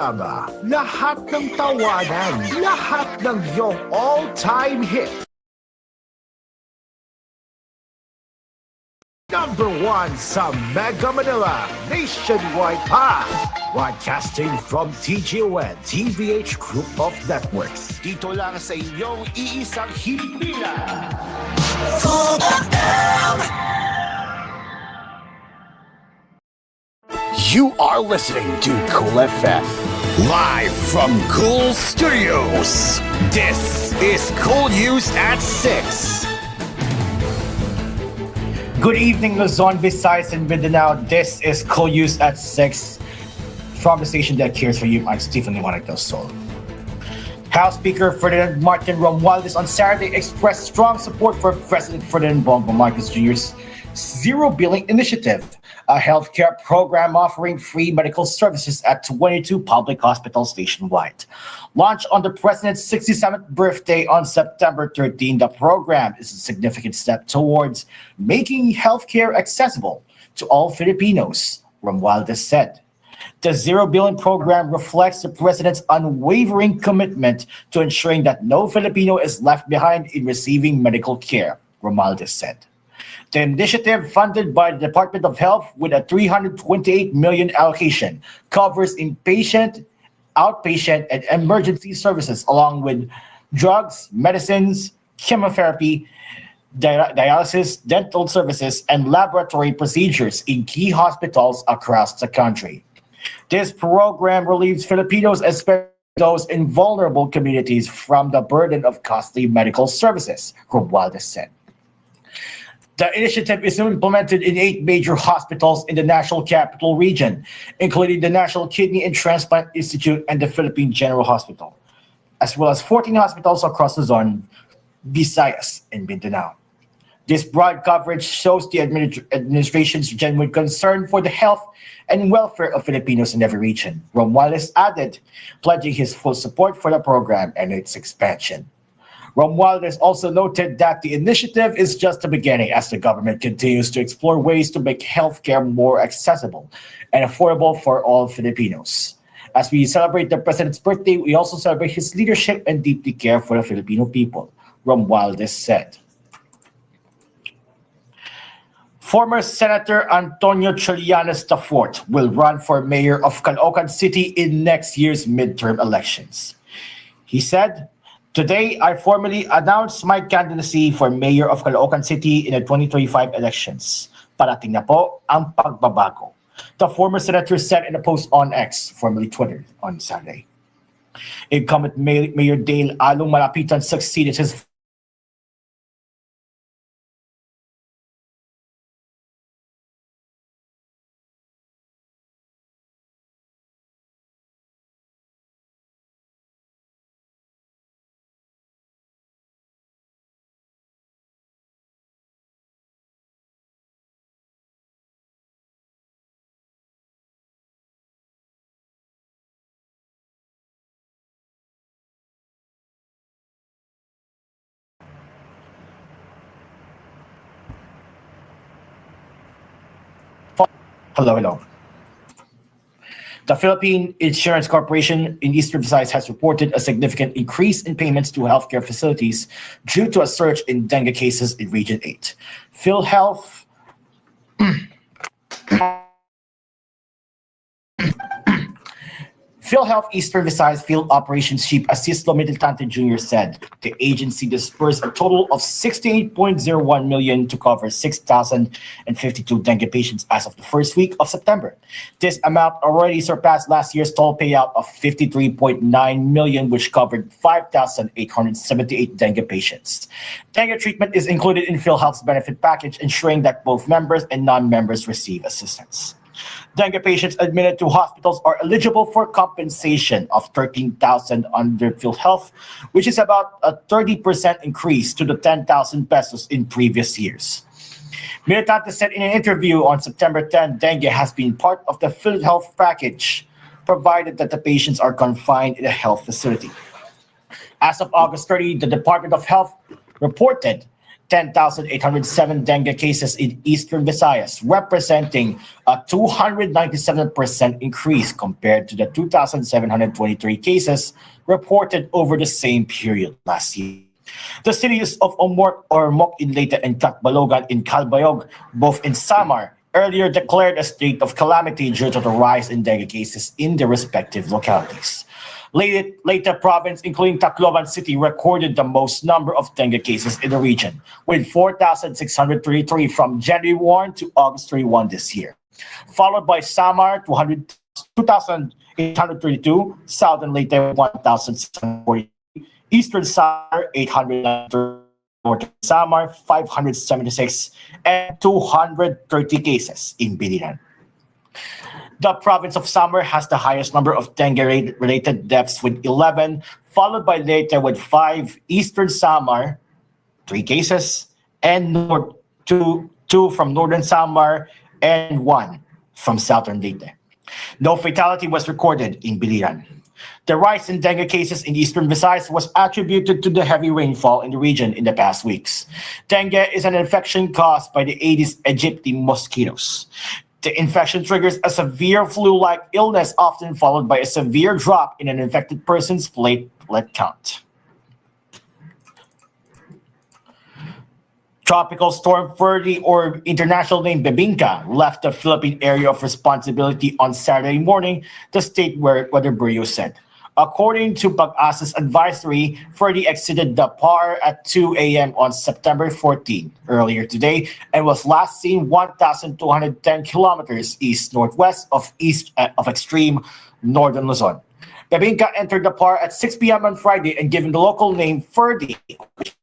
Lahat ng tawanan, lahat ng iyong all-time hit. Number 1 sa Mega Manila, nationwide pa. Broadcasting from TGON, TVH Group of Networks. Dito lang sa inyong iisang himpilan. You are listening to Cool FM. Live from Cool Studios. This is koolNews at 6. Good evening, Luzon, Visayas, and Mindanao. This is koolNews at 6. From the station that cares for you, I'm Stephen Liwanag del Sol. House Speaker Ferdinand Martin Romualdez on Saturday expressed strong support for President Ferdinand Bongbong Marcos Jr.'s Zero Billing Initiative, a healthcare program offering free medical services at 22 public hospitals nationwide. Launched on the president's 67th birthday on September 13, the program is a significant step towards making healthcare accessible to all Filipinos, Romualdez said. The Zero Billing program reflects the president's unwavering commitment to ensuring that no Filipino is left behind in receiving medical care, Romualdez said. The initiative, funded by the Department of Health with a 328 million allocation, covers inpatient, outpatient, and emergency services along with drugs, medicines, chemotherapy, dialysis, dental services, and laboratory procedures in key hospitals across the country. This program relieves Filipinos, especially those in vulnerable communities, from the burden of costly medical services, Romualdez said. The initiative is implemented in 8 major hospitals in the National Capital Region, including the National Kidney and Transplant Institute and the Philippine General Hospital, as well as 14 hospitals across the zone, Visayas, and Mindanao. This broad coverage shows the administration's genuine concern for the health and welfare of Filipinos in every region, Romualdez added, pledging his full support for the program and its expansion. Romualdez also noted that the initiative is just the beginning as the government continues to explore ways to make healthcare more accessible and affordable for all Filipinos. As we celebrate the president's birthday, we also celebrate his leadership and deeply care for the Filipino people, Romualdez said. Former Senator Antonio Trillanes IV will run for mayor of Caloocan City in next year's midterm elections. He said, "Today, I formally announced my candidacy for mayor of Caloocan City in the 2025 elections. Parating na po ang pagbabago," the former senator said in a post on X, formerly Twitter, on Saturday. Incumbent Mayor Dale Along Malapitan succeeded his Hello. The Philippine Insurance Corporation in Eastern Visayas has reported a significant increase in payments to healthcare facilities due to a surge in dengue cases in Region 8. PhilHealth PhilHealth Eastern Visayas Field Operations Chief Asisto Militante Jr. said the agency dispersed a total of 68.01 million to cover 6,052 dengue patients as of the first week of September. This amount already surpassed last year's total payout of 53.9 million, which covered 5,878 dengue patients. Dengue treatment is included in PhilHealth's benefit package, ensuring that both members and non-members receive assistance. Dengue patients admitted to hospitals are eligible for compensation of 13,000 under PhilHealth, which is about a 30% increase to the 10,000 pesos in previous years. Militante said in an interview on September 10, dengue has been part of the PhilHealth package, provided that the patients are confined in a health facility. As of August 30, the Department of Health reported 10,807 dengue cases in Eastern Visayas, representing a 297% increase compared to the 2,723 cases reported over the same period last year. The cities of Mok in Leyte and Catbalogan in Calbayog, both in Samar, earlier declared a state of calamity due to the rise in dengue cases in their respective localities. Leyte province, including Tacloban City, recorded the most number of dengue cases in the region, with 4,633 from January 1 to August 31 this year, followed by Samar, 2,832, Southern Leyte, 1,640, Eastern Samar, 830, Northern Samar, 576, and 230 cases in Biliran. The province of Samar has the highest number of dengue-related deaths with 11, followed by Leyte with 5, Eastern Samar, 3 cases, and two from Northern Samar, and 1 from Southern Leyte. No fatality was recorded in Biliran. The rise in dengue cases in Eastern Visayas was attributed to the heavy rainfall in the region in the past weeks. Dengue is an infection caused by the Aedes aegypti mosquitoes. The infection triggers a severe flu-like illness, often followed by a severe drop in an infected person's platelet count. Tropical Storm Ferdy, or international name Bebinca, left the Philippine area of responsibility on Saturday morning, the state Weather Bureau said. According to Pag-asa's advisory, Ferdy exited the PAR at 2 a.m. on September 14 earlier today and was last seen 1,210 kilometers east-northwest of extreme northern Luzon. Bebinca entered the PAR at 6 p.m. on Friday and given the local name Ferdy, which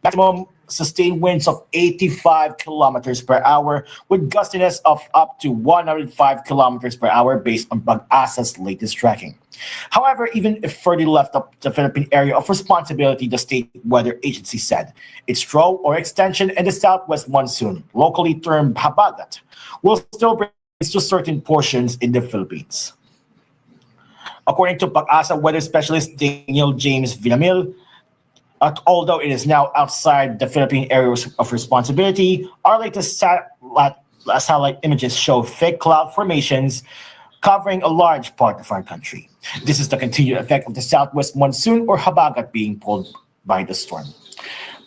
maximum sustained winds of 85 kilometers per hour with gustiness of up to 105 kilometers per hour based on Pag-asa's latest tracking. However, even if Ferdy left the Philippine area of responsibility, the state weather agency said its trough or extension in the southwest monsoon, locally termed habagat, will still bring to certain portions in the Philippines. According to Pag-asa weather specialist Daniel James Villamil, although it is now outside the Philippine area of responsibility, our latest satellite images show thick cloud formations covering a large part of our country. This is the continued effect of the southwest monsoon or habagat being pulled by the storm.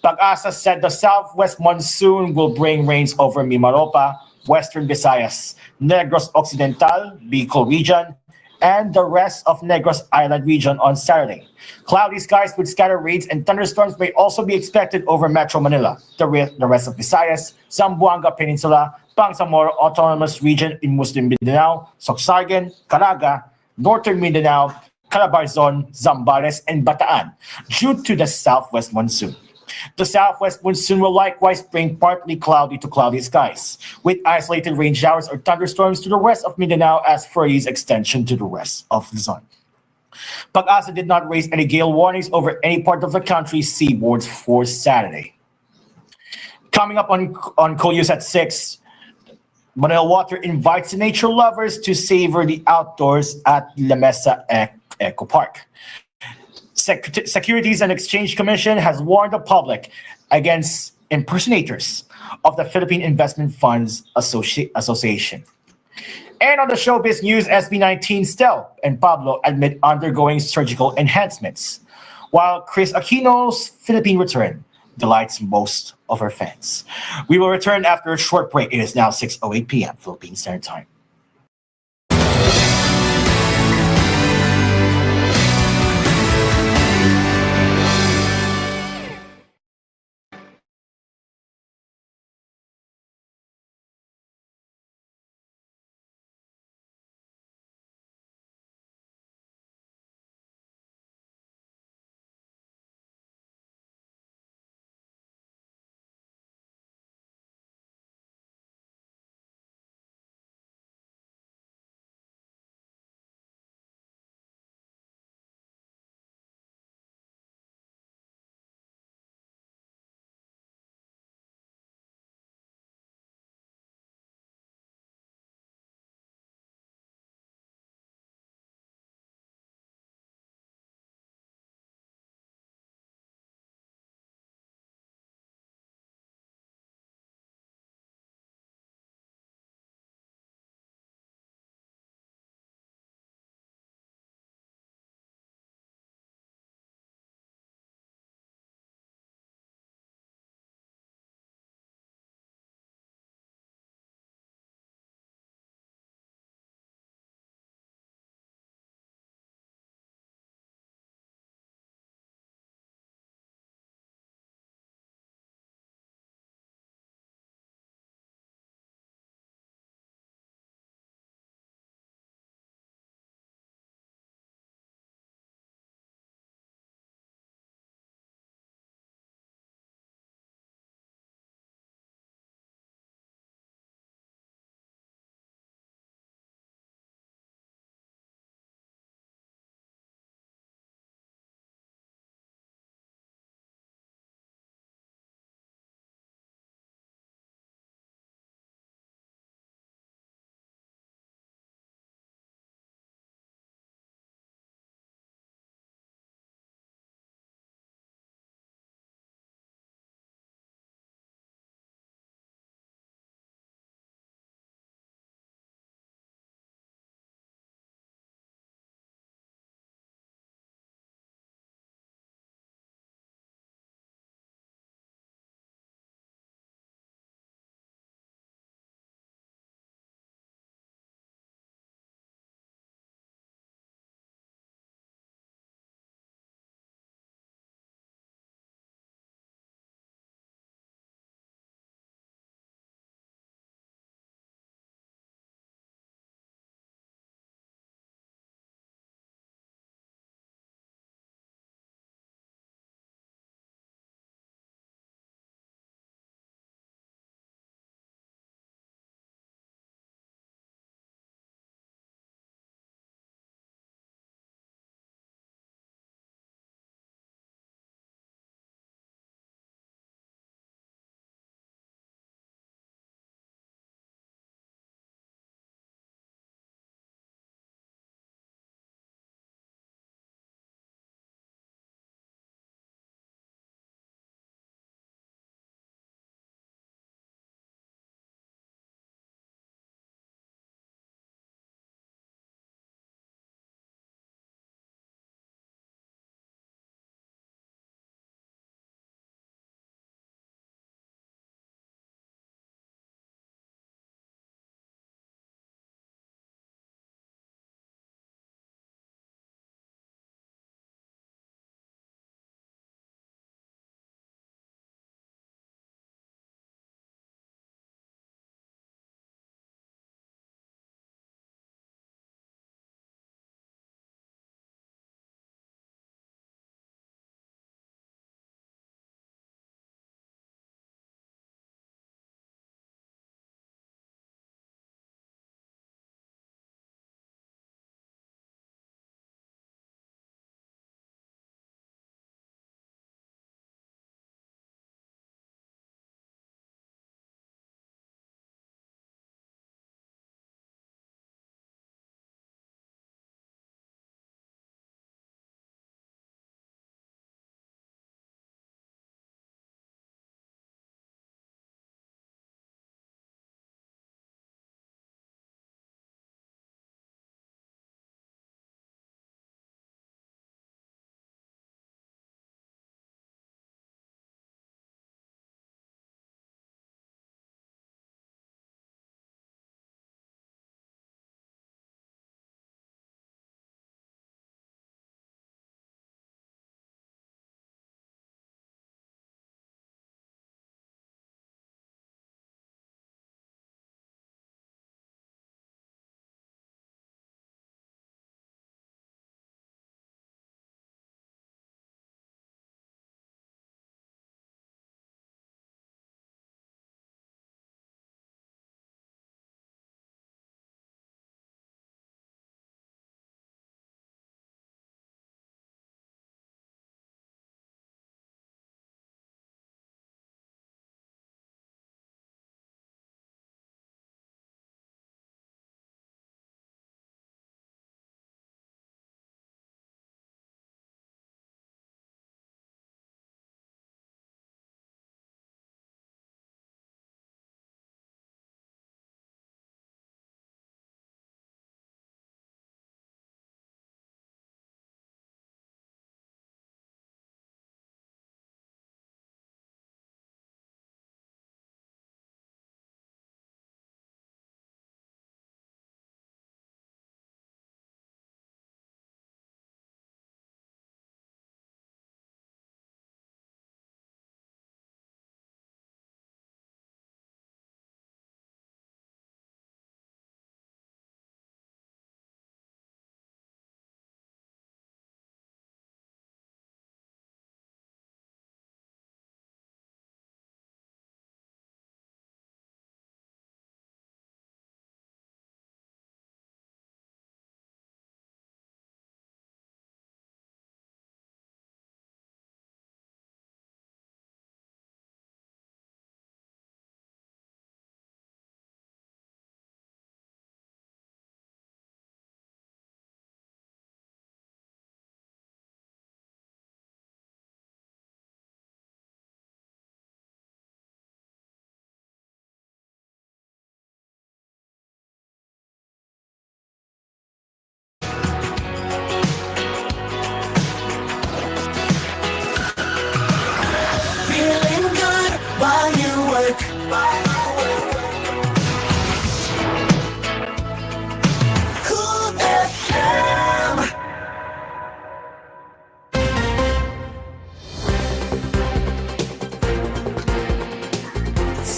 Pag-asa said the southwest monsoon will bring rains over Mimaropa, Western Visayas, Negros Occidental, Bicol region, and the rest of Negros Island region on Saturday. Cloudy skies with scattered rains and thunderstorms may also be expected over Metro Manila, the rest of Visayas, Zamboanga Peninsula, Bangsamoro Autonomous Region in Muslim Mindanao, Sorsogon, Caraga, Northern Mindanao, Calabarzon, Zambales, and Bataan, due to the southwest monsoon. The southwest monsoon will likewise bring partly cloudy to cloudy skies, with isolated rain showers or thunderstorms to the west of Mindanao as Ferdy's extension to the rest of Luzon. Pag-asa did not raise any gale warnings over any part of the country's seaboards for Saturday. Coming up on koolNews at 6, Manila Water invites nature lovers to savor the outdoors at La Mesa Eco Park. Securities and Exchange Commission has warned the public against impersonators of the Philippine Investment Funds Association. And on the showbiz news, SB19 Stel and Pablo admit undergoing surgical enhancements, while Chris Aquino's Philippine return delights most of our fans. We will return after a short break. It is now 6:08 p.m. Philippine Standard Time.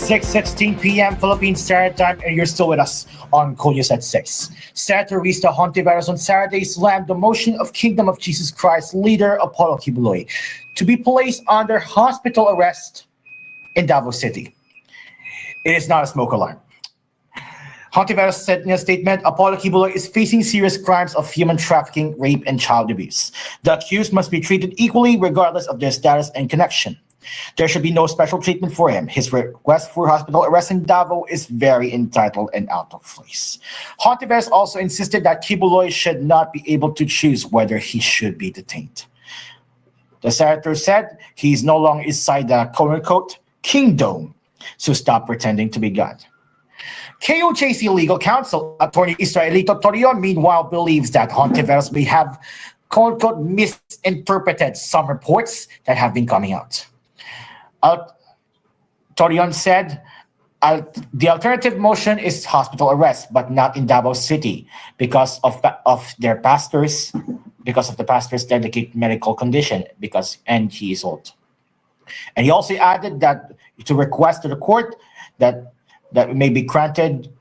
6:16 p.m. Philippine Standard Time, and you're still with us on koolNews at 6. Senator Rista Hontiveros on Saturday slammed the motion of Kingdom of Jesus Christ leader Apollo Kibuloy to be placed under hospital arrest in Davao City. It is not a smoke alarm. Hontiveros said in a statement, Apollo Kibuloy is facing serious crimes of human trafficking, rape, and child abuse. The accused must be treated equally regardless of their status and connection. There should be no special treatment for him. His request for hospital arrest in Davao is very entitled and out of place. Hontiveros also insisted that Kibuloy should not be able to choose whether he should be detained. The senator said he's no longer inside the quote-unquote kingdom, so stop pretending to be God. KOJC legal counsel, attorney Israelito Torion, meanwhile believes that Hontiveros may have quote-unquote misinterpreted some reports that have been coming out. Torion said the alternative motion is hospital arrest, but not in Davao City because of the pastor's delicate medical condition and he is old. And he also added that to request to the court that may be granted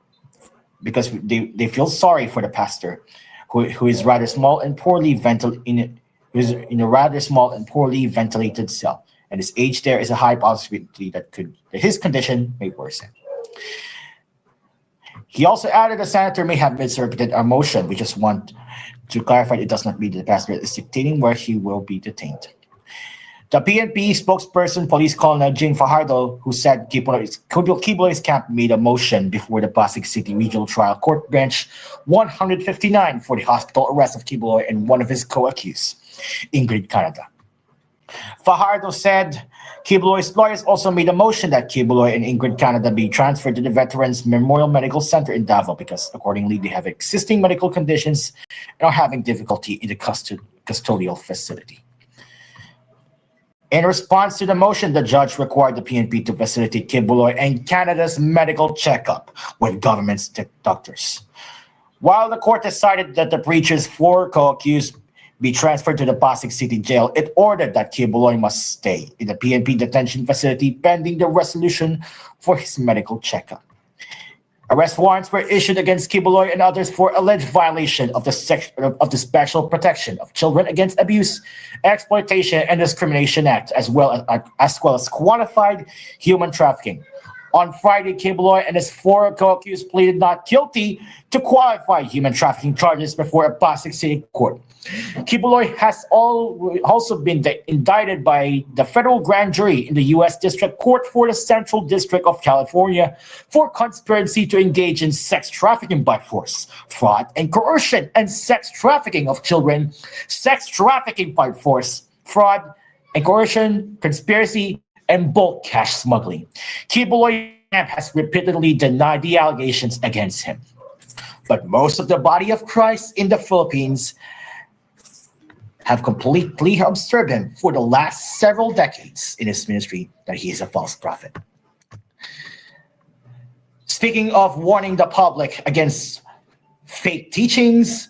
because they feel sorry for the pastor who is rather small and poorly ventilated in a rather small and poorly ventilated cell. And his age there is a high possibility that his condition may worsen. He also added the senator may have misinterpreted our motion. We just want to clarify it does not mean the pastor is dictating where he will be detained. The PNP spokesperson, Police Colonel Jane Fajardo, who said Kibuloy's camp made a motion before the Pasig City Regional Trial Court Bench 159 for the hospital arrest of Kibuloy and one of his co-accused, Ingrid Canada. Fajardo said Kibuloy's lawyers also made a motion that Kibuloy and Ingrid Canada be transferred to the Veterans Memorial Medical Center in Davao because accordingly they have existing medical conditions and are having difficulty in the custodial facility. In response to the motion, the judge required the PNP to facilitate Kibuloy and Canada's medical checkup with government doctors. While the court decided that the preacher's 4 co-accused be transferred to the Pasig City Jail, it ordered that Kibuloy must stay in the PNP detention facility pending the resolution for his medical checkup. Arrest warrants were issued against Kibuloy and others for alleged violation of the Special Protection of Children Against Abuse, Exploitation, and Discrimination Act, as well as quantified human trafficking. On Friday, Kibuloy and his 4 co-accused pleaded not guilty to qualified human trafficking charges before a Pasig City court. Kibuloy has also been indicted by the federal grand jury in the U.S. District Court for the Central District of California for conspiracy to engage in sex trafficking by force, fraud, and coercion, and sex trafficking of children, sex trafficking by force, fraud, and coercion, conspiracy, and bulk cash smuggling. Kibuloy has repeatedly denied the allegations against him. But most of the body of Christ in the Philippines have completely observed him for the last several decades in his ministry that he is a false prophet. Speaking of warning the public against fake teachings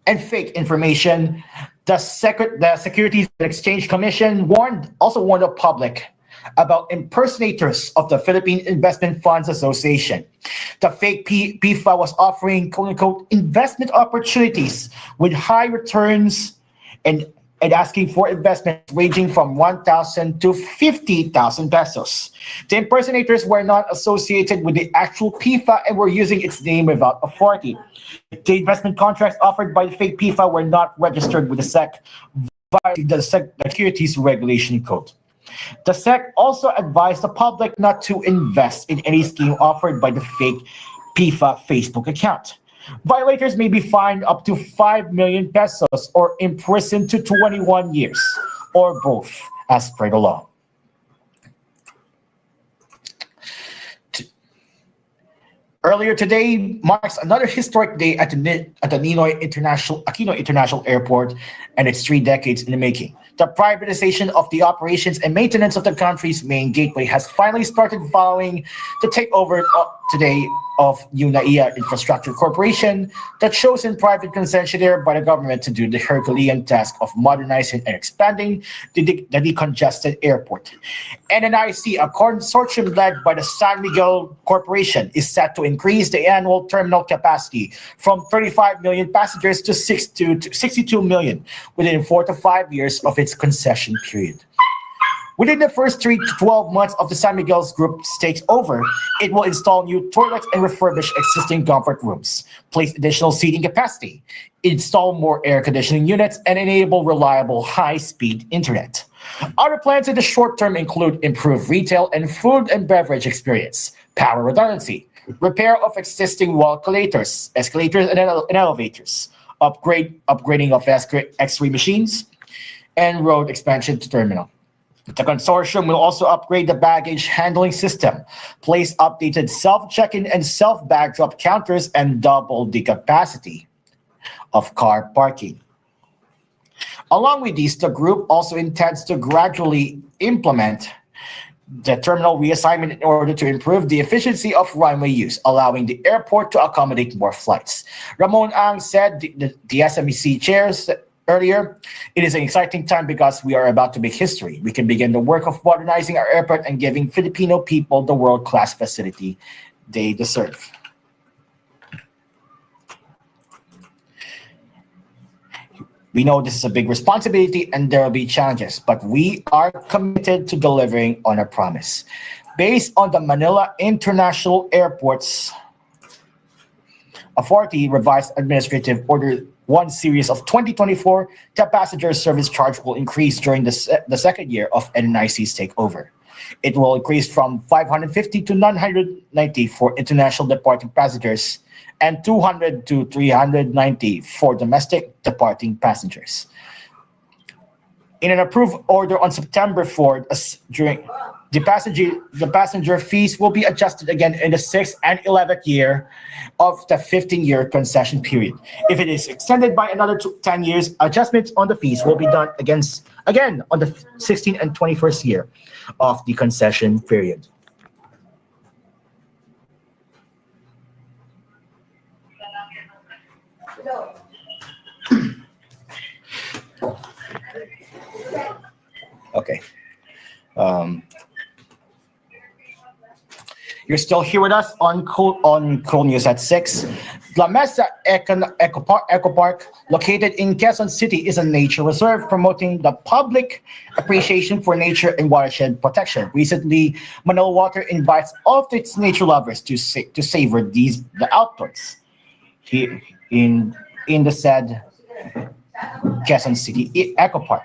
and fake information, the Securities and Exchange Commission also warned the public about impersonators of the Philippine Investment Funds Association. The fake PFA was offering quote-unquote investment opportunities with high returns and asking for investments ranging from 1,000 to 50,000 pesos. The impersonators were not associated with the actual PFA and were using its name without authority. The investment contracts offered by the fake PFA were not registered with the SEC via the Securities Regulation Code. The SEC also advised the public not to invest in any scheme offered by the fake PFA Facebook account. Violators may be fined up to 5 million pesos or imprisoned to 21 years, or both, as per the law. Earlier today marks another historic day at the Aquino International Airport, and it's 3 decades in the making. The privatization of the operations and maintenance of the country's main gateway has finally started following the takeover today of UNAIA Infrastructure Corporation, the chosen private concessionaire by the government to do the Herculean task of modernizing and expanding the decongested airport. NNIC, a consortium led by the San Miguel Corporation, is set to increase the annual terminal capacity from 35 million passengers to 62 million within 4 to 5 years of its concession period. Within the first 3 to 12 months of the San Miguel's group takes over, it will install new toilets and refurbish existing comfort rooms, place additional seating capacity, install more air conditioning units, and enable reliable high-speed internet. Other plans in the short term include improved retail and food and beverage experience, power redundancy, repair of existing wall escalators and elevators, upgrading of X-ray machines, and road expansion to terminal. The consortium will also upgrade the baggage handling system, place updated self-check-in and self-bag drop counters, and double the capacity of car parking. Along with these, the group also intends to gradually implement the terminal reassignment in order to improve the efficiency of runway use, allowing the airport to accommodate more flights. Ramon Ang said, the SMEC chairs earlier, it is an exciting time because we are about to make history. We can begin the work of modernizing our airport and giving Filipino people the world-class facility they deserve. We know this is a big responsibility and there will be challenges, but we are committed to delivering on our promise. Based on the Manila International Airports Authority revised Administrative Order 1 series of 2024, the passenger service charge will increase during the second year of NNIC's takeover. It will increase from 550 to 990 for international departing passengers and 200 to 390 for domestic departing passengers. In an approved order on September 4th, during the passenger fees will be adjusted again in the 6th and 11th year of the 15-year concession period. If it is extended by another 10 years, adjustments on the fees will be done again on the 16th and 21st year of the concession period. Okay. You're still here with us on koolNews at 6. La Mesa Eco Park, located in Quezon City, is a nature reserve promoting the public appreciation for nature and watershed protection. Recently, Manila Water invites all of its nature lovers to savor the outdoors here in the said Quezon City Eco Park.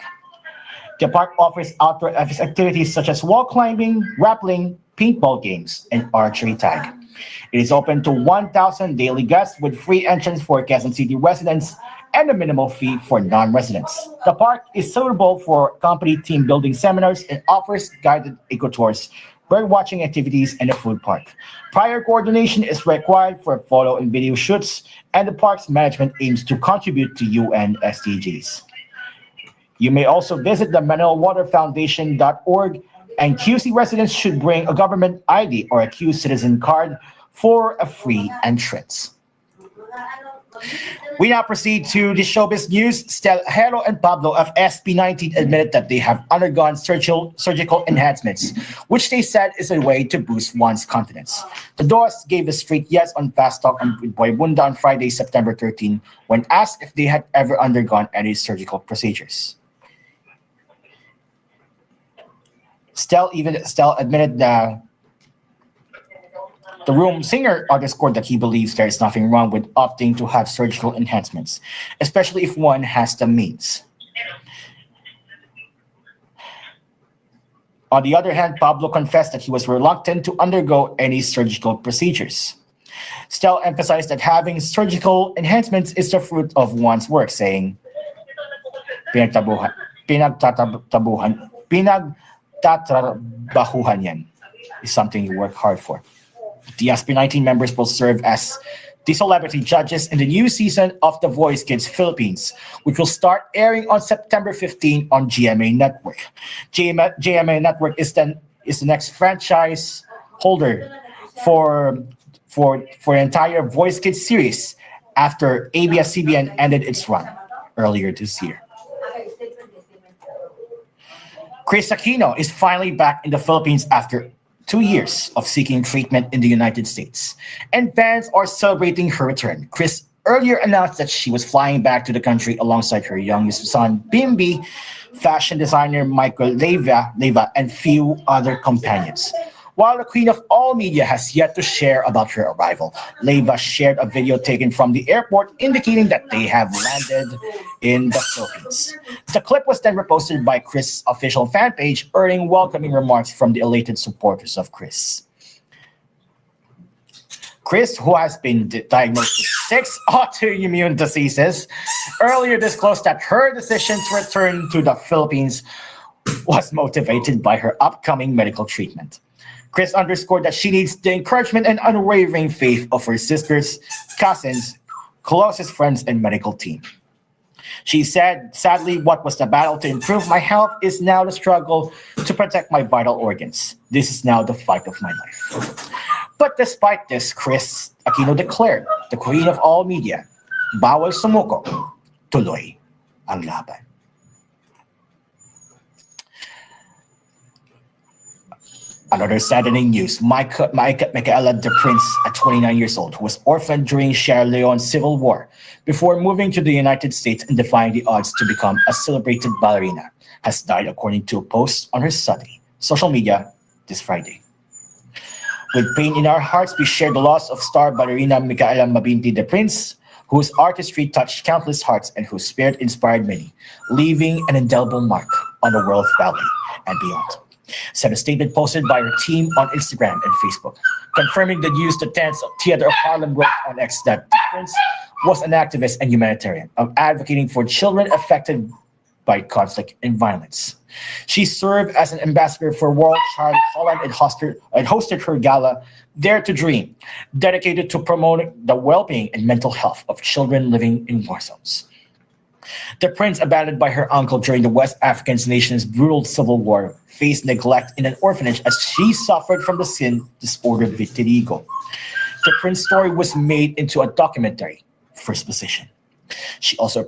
The park offers outdoor activities such as wall climbing, rappelling, paintball games, and archery tag. It is open to 1,000 daily guests with free entrance for Quezon City residents and a minimal fee for non-residents. The park is suitable for company team building seminars and offers guided eco-tours, bird watching activities, and a food park. Prior coordination is required for photo and video shoots, and the park's management aims to contribute to UN SDGs. You may also visit the ManilaWaterFoundation.org, and QC residents should bring a government ID or a Q citizen card for a free entrance. We now proceed to the showbiz news. Hero and Pablo of SB19 admitted that they have undergone surgical enhancements, which they said is a way to boost one's confidence. The Dos gave a straight yes on Fast Talk with Boy Bunda on Friday, September 13, when asked if they had ever undergone any surgical procedures. Stel admitted that the Room singer underscored that he believes there is nothing wrong with opting to have surgical enhancements, especially if one has the means. On the other hand, Pablo confessed that he was reluctant to undergo any surgical procedures. Stel emphasized that having surgical enhancements is the fruit of one's work, saying, Tatrabahuhan yan is something you work hard for. The SB19 members will serve as the celebrity judges in the new season of The Voice Kids Philippines, which will start airing on September 15 on GMA Network. GMA Network is the next franchise holder for for an entire Voice Kids series after ABS-CBN ended its run earlier this year. Chris Aquino is finally back in the Philippines after 2 years of seeking treatment in the United States, and fans are celebrating her return. Chris earlier announced that she was flying back to the country alongside her youngest son, Bimby, fashion designer Michael Leva, and few other companions. While the queen of all media has yet to share about her arrival, Leva shared a video taken from the airport indicating that they have landed in the Philippines. The clip was then reposted by Chris' official fan page, earning welcoming remarks from the elated supporters of Chris. Chris, who has been diagnosed with 6 autoimmune diseases, earlier disclosed that her decision to return to the Philippines was motivated by her upcoming medical treatment. Chris underscored that she needs the encouragement and unwavering faith of her sisters, cousins, closest friends, and medical team. She said, sadly, what was the battle to improve my health is now the struggle to protect my vital organs. This is now the fight of my life. But despite this, Chris Aquino declared, the queen of all media, bawal sumuko, tuloy ang laban. Another saddening news, Micaela de Prince, at 29 years old, who was orphaned during Sierra Leone's civil war before moving to the United States and defying the odds to become a celebrated ballerina, has died according to a post on her social media this Friday. With pain in our hearts, we share the loss of star ballerina Micaela Mabinti de Prince, whose artistry touched countless hearts and whose spirit inspired many, leaving an indelible mark on the world of ballet and beyond, said a statement posted by her team on Instagram and Facebook, confirming the news. The Dance Theater of Harlem wrote on X that the Prince was an activist and humanitarian, advocating for children affected by conflict and violence. She served as an ambassador for World Child Holland and hosted her gala, Dare to Dream, dedicated to promoting the well-being and mental health of children living in war zones. The prince, abandoned by her uncle during the West African nation's brutal civil war, faced neglect in an orphanage as she suffered from the skin disorder vitiligo. The prince's story was made into a documentary, First Position. She also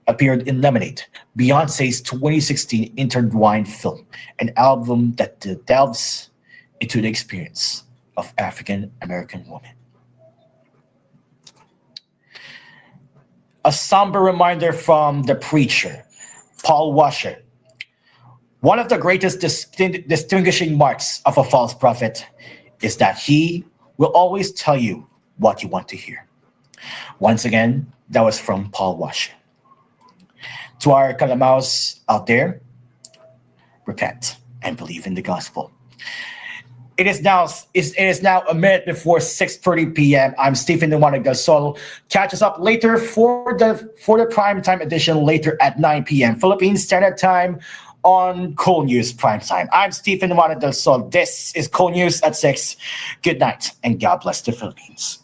appeared in Lemonade, Beyonce's 2016 Intertwined film, an album that delves into the experience of African American women. A somber reminder from the preacher, Paul Washer. One of the greatest distinguishing marks of a false prophet is that he will always tell you what you want to hear. Once again, that was from Paul Washer. To our kalamaos out there, repent and believe in the gospel. It is now a minute before 6:30 p.m. I'm Stephen Nuwano Gasol. Catch us up later for the primetime edition later at 9 p.m. Philippine Standard Time on koolNews Primetime. I'm Stephen Nuwano del Sol. This is koolNews at 6. Good night and God bless the Philippines.